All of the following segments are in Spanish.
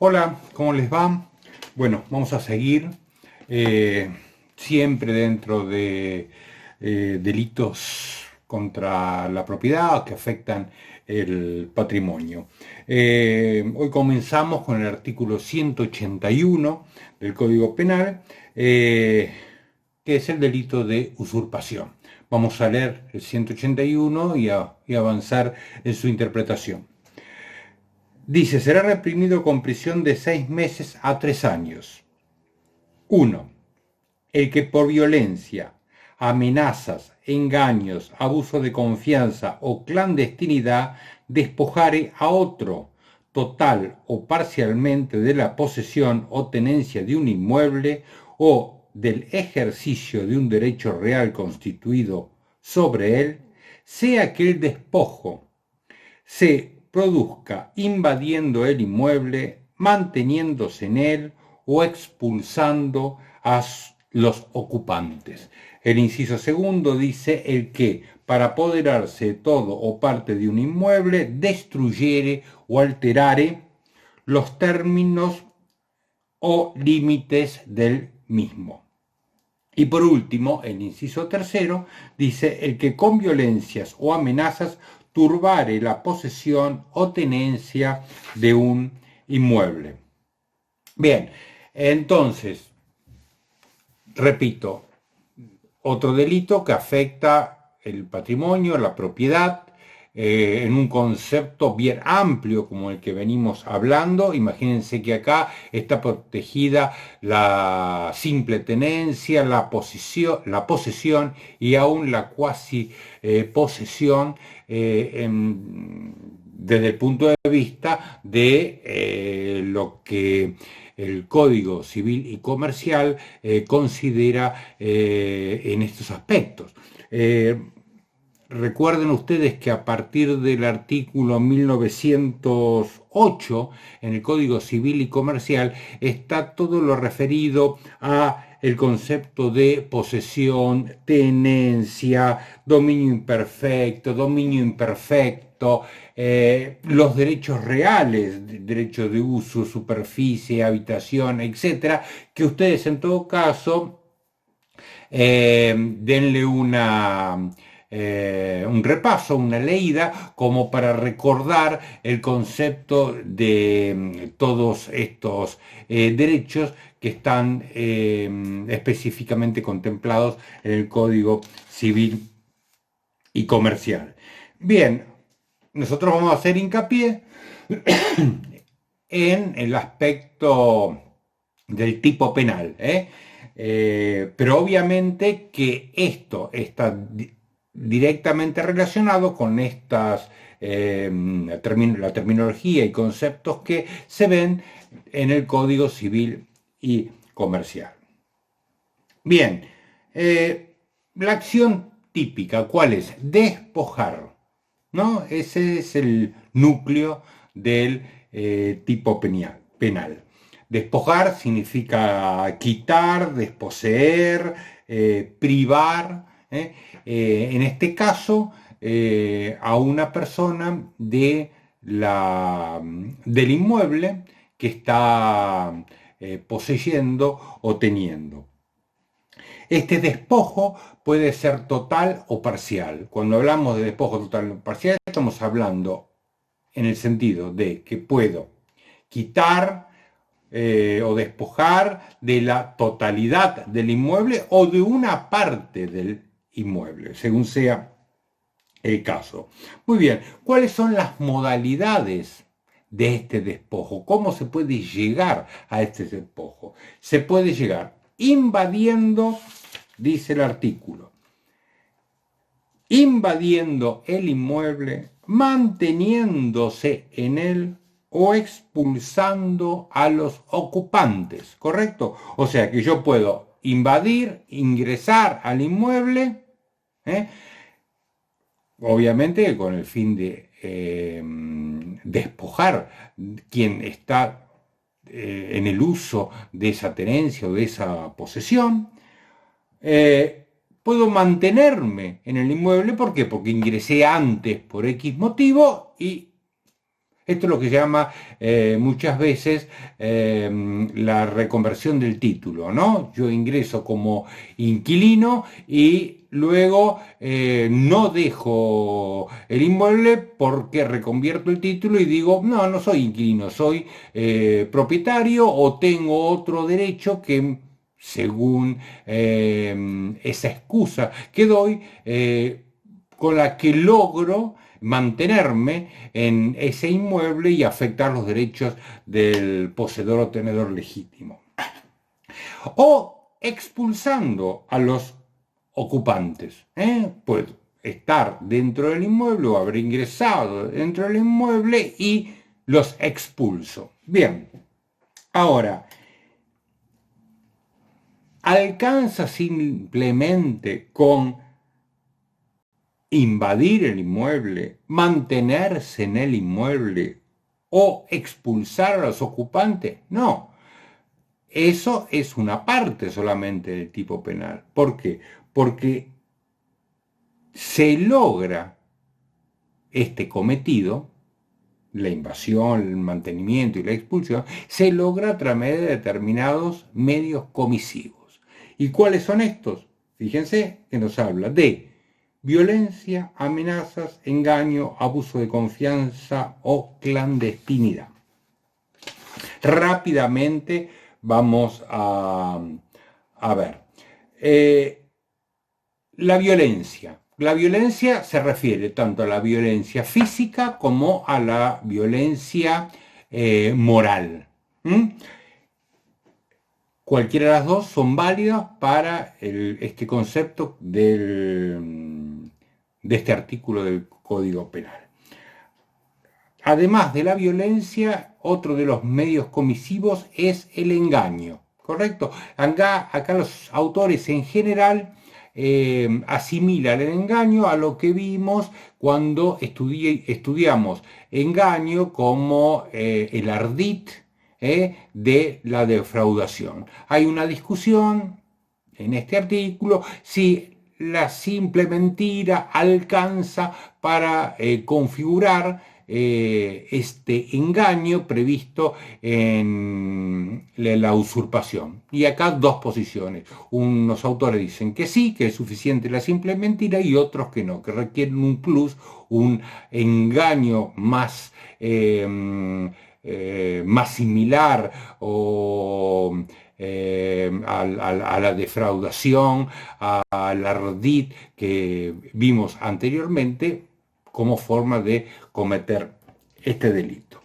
Hola, ¿cómo les va? Bueno, vamos a seguir siempre dentro de delitos contra la propiedad que afectan el patrimonio. Hoy comenzamos con el artículo 181 del Código Penal, que es el delito de usurpación. Vamos a leer el 181 y avanzar en su interpretación. Dice, será reprimido con prisión de 6 meses a 3 años. 1. El que por violencia, amenazas, engaños, abuso de confianza o clandestinidad despojare a otro, total o parcialmente, de la posesión o tenencia de un inmueble o del ejercicio de un derecho real constituido sobre él, sea que el despojo se produzca invadiendo el inmueble, manteniéndose en él o expulsando a los ocupantes. El inciso segundo dice el que, para apoderarse de todo o parte de un inmueble, destruyere o alterare los términos o límites del mismo. Y por último, el inciso tercero dice el que con violencias o amenazas turbare la posesión o tenencia de un inmueble. Bien, entonces, repito, otro delito que afecta el patrimonio, la propiedad, en un concepto bien amplio como el que venimos hablando. Imagínense que acá está protegida la simple tenencia, la posesión y aún la cuasi posesión desde el punto de vista de lo que el Código Civil y Comercial considera en estos aspectos. Recuerden ustedes que a partir del artículo 1908 en el Código Civil y Comercial está todo lo referido a el concepto de posesión, tenencia, dominio imperfecto, los derechos reales, derechos de uso, superficie, habitación, etcétera, que ustedes en todo caso denle un repaso, una leída, como para recordar el concepto de todos estos derechos que están específicamente contemplados en el Código Civil y Comercial. Bien, nosotros vamos a hacer hincapié en el aspecto del tipo penal, pero obviamente que esto está directamente relacionado con estas la terminología y conceptos que se ven en el Código Civil y Comercial. Bien, la acción típica, ¿cuál es? Despojar, ¿no? Ese es el núcleo del tipo penal. Despojar significa quitar, desposeer, privar, en este caso, a una persona del inmueble que está poseyendo o teniendo. Este despojo puede ser total o parcial. Cuando hablamos de despojo total o parcial, estamos hablando en el sentido de que puedo quitar o despojar de la totalidad del inmueble o de una parte del inmueble, según sea el caso. Muy bien, ¿cuáles son las modalidades de este despojo? ¿Cómo se puede llegar a este despojo? Se puede llegar invadiendo, dice el artículo, invadiendo el inmueble, manteniéndose en él o expulsando a los ocupantes, ¿correcto? O sea que yo puedo invadir, ingresar al inmueble, obviamente con el fin de despojar quien está en el uso de esa tenencia o de esa posesión. Puedo mantenerme en el inmueble, ¿por qué? Porque ingresé antes por X motivo y Esto es lo que se llama muchas veces la reconversión del título, ¿no? Yo ingreso como inquilino y luego no dejo el inmueble porque reconvierto el título y digo, no, no soy inquilino, soy propietario o tengo otro derecho que, según esa excusa que doy, con la que logro mantenerme en ese inmueble y afectar los derechos del poseedor o tenedor legítimo. O expulsando a los ocupantes. Pues estar dentro del inmueble o haber ingresado dentro del inmueble y los expulso. Bien, ahora, alcanza simplemente con invadir el inmueble, mantenerse en el inmueble o expulsar a los ocupantes. No, eso es una parte solamente del tipo penal. ¿Por qué? Porque se logra este cometido, la invasión, el mantenimiento y la expulsión, se logra a través de determinados medios comisivos. ¿Y cuáles son estos? Fíjense que nos habla de violencia, amenazas, engaño, abuso de confianza o clandestinidad. Rápidamente vamos a ver. La violencia. La violencia se refiere tanto a la violencia física como a la violencia moral. Cualquiera de las dos son válidas para este concepto de este artículo del Código Penal. Además de la violencia, otro de los medios comisivos es el engaño, ¿correcto? Acá los autores en general asimilan el engaño a lo que vimos cuando estudiamos engaño como el ardid de la defraudación. Hay una discusión en este artículo si la simple mentira alcanza para configurar este engaño previsto en la usurpación. Y acá dos posiciones. Unos autores dicen que sí, que es suficiente la simple mentira, y otros que no, que requieren un plus, un engaño más, más similar o a la defraudación, al ardid que vimos anteriormente, como forma de cometer este delito.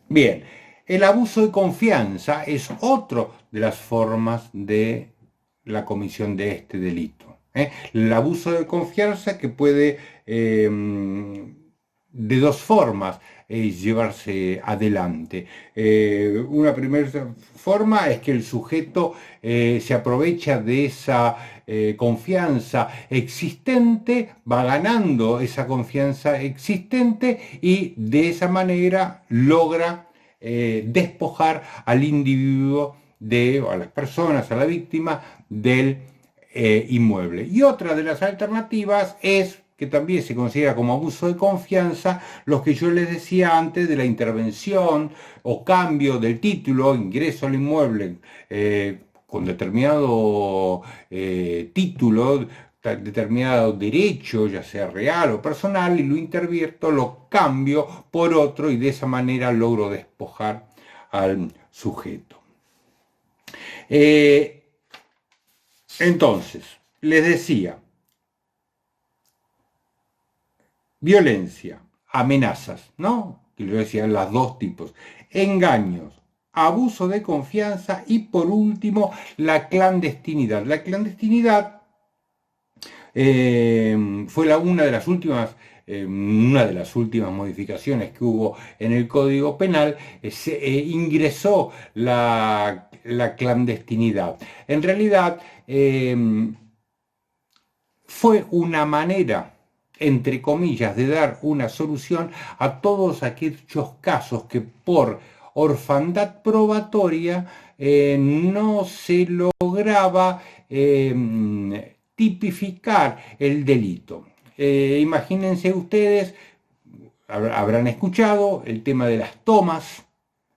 Bien, el abuso de confianza es otra de las formas de la comisión de este delito. El abuso de confianza que puede de dos formas llevarse adelante. Una primera forma es que el sujeto se aprovecha de esa confianza existente, va ganando esa confianza existente y de esa manera logra despojar al individuo, a las personas, a la víctima del inmueble. Y otra de las alternativas es, que también se considera como abuso de confianza, los que yo les decía antes de la intervención o cambio del título, ingreso al inmueble con determinado título, determinado derecho, ya sea real o personal, y lo intervierto, lo cambio por otro y de esa manera logro despojar al sujeto. Entonces, les decía, violencia, amenazas, ¿no? Que les decía, las dos tipos, engaños, abuso de confianza y por último la clandestinidad. La clandestinidad fue una de las últimas modificaciones que hubo en el Código Penal. Ingresó la clandestinidad. En realidad fue una manera, entre comillas, de dar una solución a todos aquellos casos que por orfandad probatoria no se lograba tipificar el delito. Imagínense ustedes habrán escuchado el tema de las tomas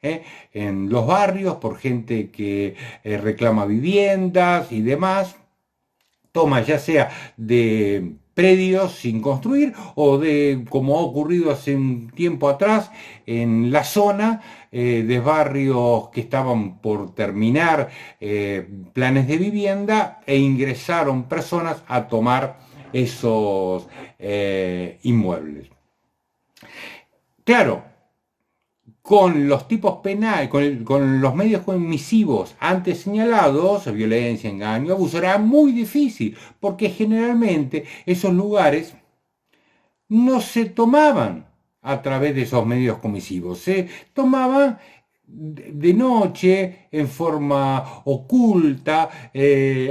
en los barrios por gente que reclama viviendas y demás. Tomas ya sea de predios sin construir o de, como ha ocurrido hace un tiempo atrás, en la zona de barrios que estaban por terminar planes de vivienda e ingresaron personas a tomar esos inmuebles. Claro, con los tipos penales, con los medios comisivos antes señalados, violencia, engaño, abuso, era muy difícil, porque generalmente esos lugares no se tomaban a través de esos medios comisivos, se tomaban de noche, en forma oculta,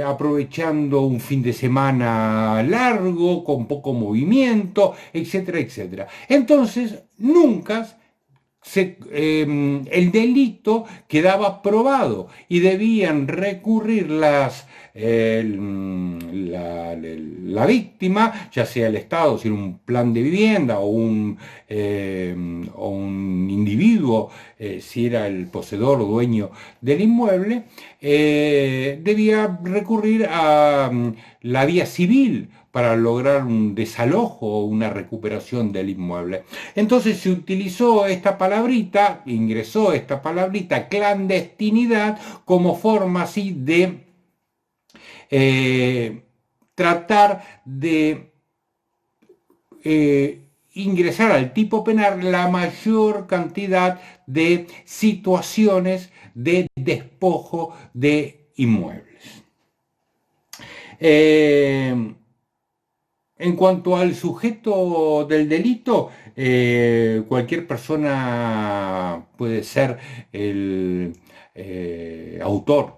aprovechando un fin de semana largo, con poco movimiento, etcétera, etcétera. Entonces, nunca el delito quedaba probado y debían recurrir la víctima, ya sea el Estado, si era un plan de vivienda o un individuo, si era el poseedor o dueño del inmueble, debía recurrir a la vía civil para lograr un desalojo o una recuperación del inmueble. Entonces se utilizó esta palabrita, ingresó esta palabrita clandestinidad como forma así de tratar de ingresar al tipo penal la mayor cantidad de situaciones de despojo de inmuebles. En cuanto al sujeto del delito, cualquier persona puede ser el autor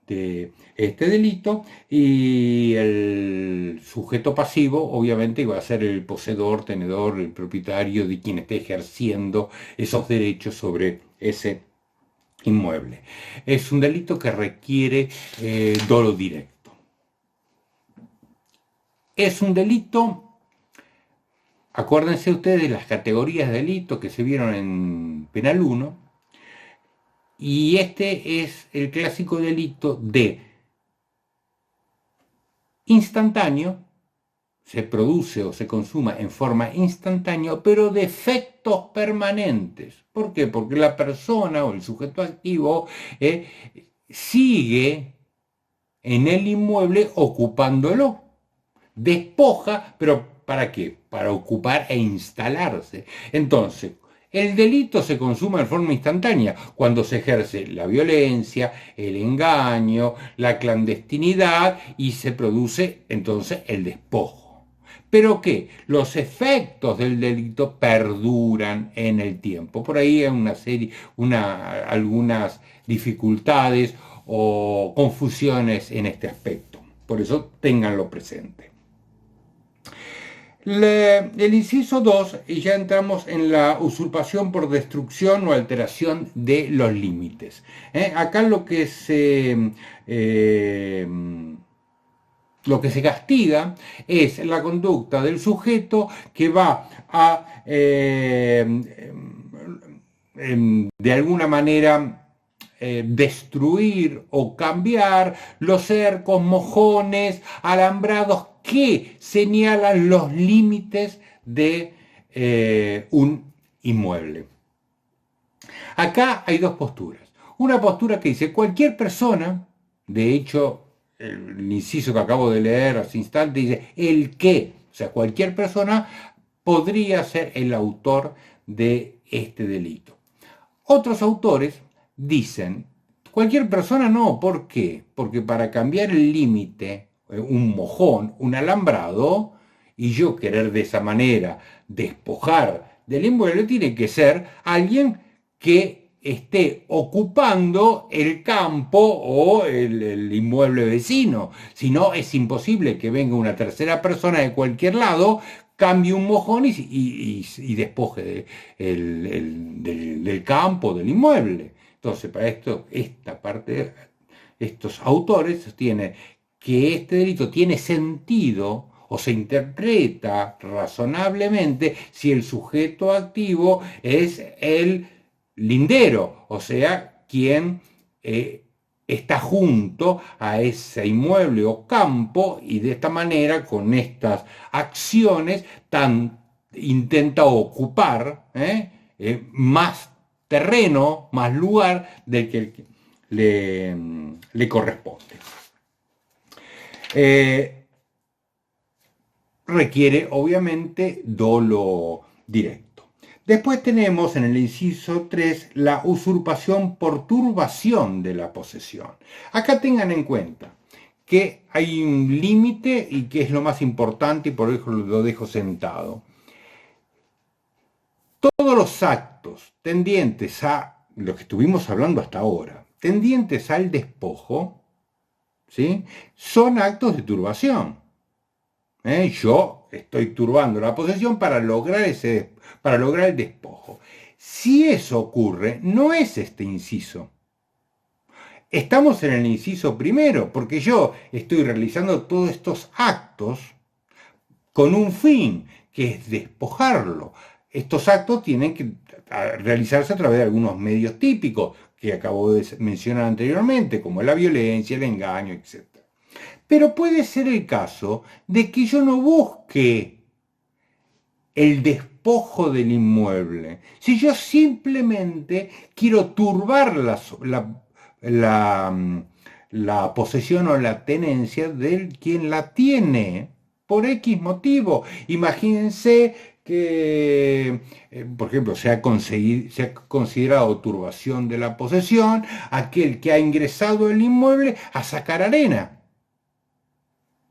de este delito y el sujeto pasivo obviamente va a ser el poseedor, tenedor, el propietario de quien esté ejerciendo esos derechos sobre ese inmueble. Es un delito que requiere dolo directo. Es un delito, acuérdense ustedes de las categorías de delito que se vieron en Penal 1, y este es el clásico delito de instantáneo, se produce o se consuma en forma instantánea, pero de efectos permanentes. ¿Por qué? Porque la persona o el sujeto activo sigue en el inmueble ocupándolo. Despoja, pero ¿para qué? Para ocupar e instalarse. Entonces, el delito se consuma en forma instantánea cuando se ejerce la violencia, el engaño, la clandestinidad y se produce entonces el despojo. Pero que los efectos del delito perduran en el tiempo. Por ahí hay algunas dificultades o confusiones en este aspecto. Por eso ténganlo presente. El inciso 2, y ya entramos en la usurpación por destrucción o alteración de los límites. Acá lo que se castiga es la conducta del sujeto que va a, de alguna manera, destruir o cambiar los cercos, mojones, alambrados que señalan los límites de un inmueble. Acá hay dos posturas. Una postura que dice cualquier persona, de hecho el inciso que acabo de leer hace instante dice el que, o sea, cualquier persona podría ser el autor de este delito. Otros autores dicen cualquier persona no, ¿por qué? Porque para cambiar el límite, un mojón, un alambrado, y yo querer de esa manera despojar del inmueble, tiene que ser alguien que esté ocupando el campo o el inmueble vecino. Si no, es imposible que venga una tercera persona de cualquier lado, cambie un mojón y despoje del campo, del inmueble. Entonces, para esto, esta parte, estos autores sostienen que este delito tiene sentido o se interpreta razonablemente si el sujeto activo es el lindero, o sea, quien está junto a ese inmueble o campo y de esta manera, con estas acciones, intenta ocupar más terreno, más lugar del que le corresponde. Requiere obviamente dolo directo. Después tenemos en el inciso 3 la usurpación por turbación de la posesión. Acá tengan en cuenta que hay un límite y que es lo más importante y por eso lo dejo sentado. Todos los actos tendientes a lo que estuvimos hablando hasta ahora, tendientes al despojo, ¿sí?, son actos de turbación. Yo estoy turbando la posesión para lograr el despojo. Si eso ocurre, no es este inciso. Estamos en el inciso primero, porque yo estoy realizando todos estos actos con un fin, que es despojarlo. Estos actos tienen que realizarse a través de algunos medios típicos que acabo de mencionar anteriormente, como la violencia, el engaño, etc. Pero puede ser el caso de que yo no busque el despojo del inmueble, si yo simplemente quiero turbar la posesión o la tenencia del quien la tiene, por X motivo. Imagínense que, por ejemplo, se ha considerado turbación de la posesión aquel que ha ingresado al inmueble a sacar arena.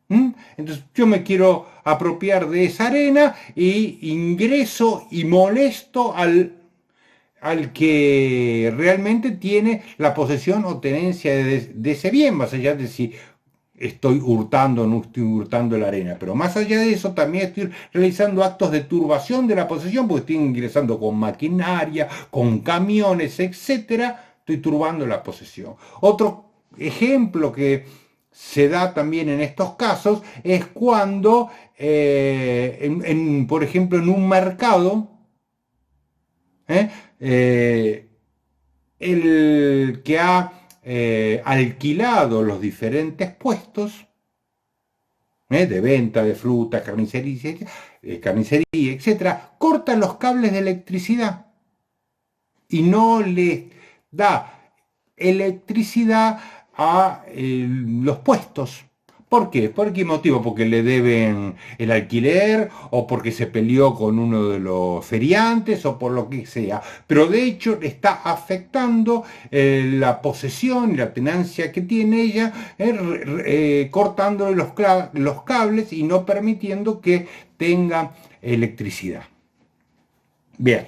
Entonces yo me quiero apropiar de esa arena y ingreso y molesto al que realmente tiene la posesión o tenencia de ese bien, más allá de si estoy hurtando o no estoy hurtando la arena. Pero más allá de eso también estoy realizando actos de turbación de la posesión, porque estoy ingresando con maquinaria, con camiones, etcétera. Estoy turbando la posesión. Otro ejemplo que se da también en estos casos es cuando, por ejemplo, en un mercado, el que ha alquilado los diferentes puestos de venta de frutas, carnicería, etcétera, corta los cables de electricidad y no les da electricidad a los puestos. ¿Por qué? ¿Por qué motivo? ¿Porque le deben el alquiler o porque se peleó con uno de los feriantes o por lo que sea? Pero de hecho está afectando la posesión y la tenancia que tiene ella, cortándole los cables y no permitiendo que tenga electricidad. Bien.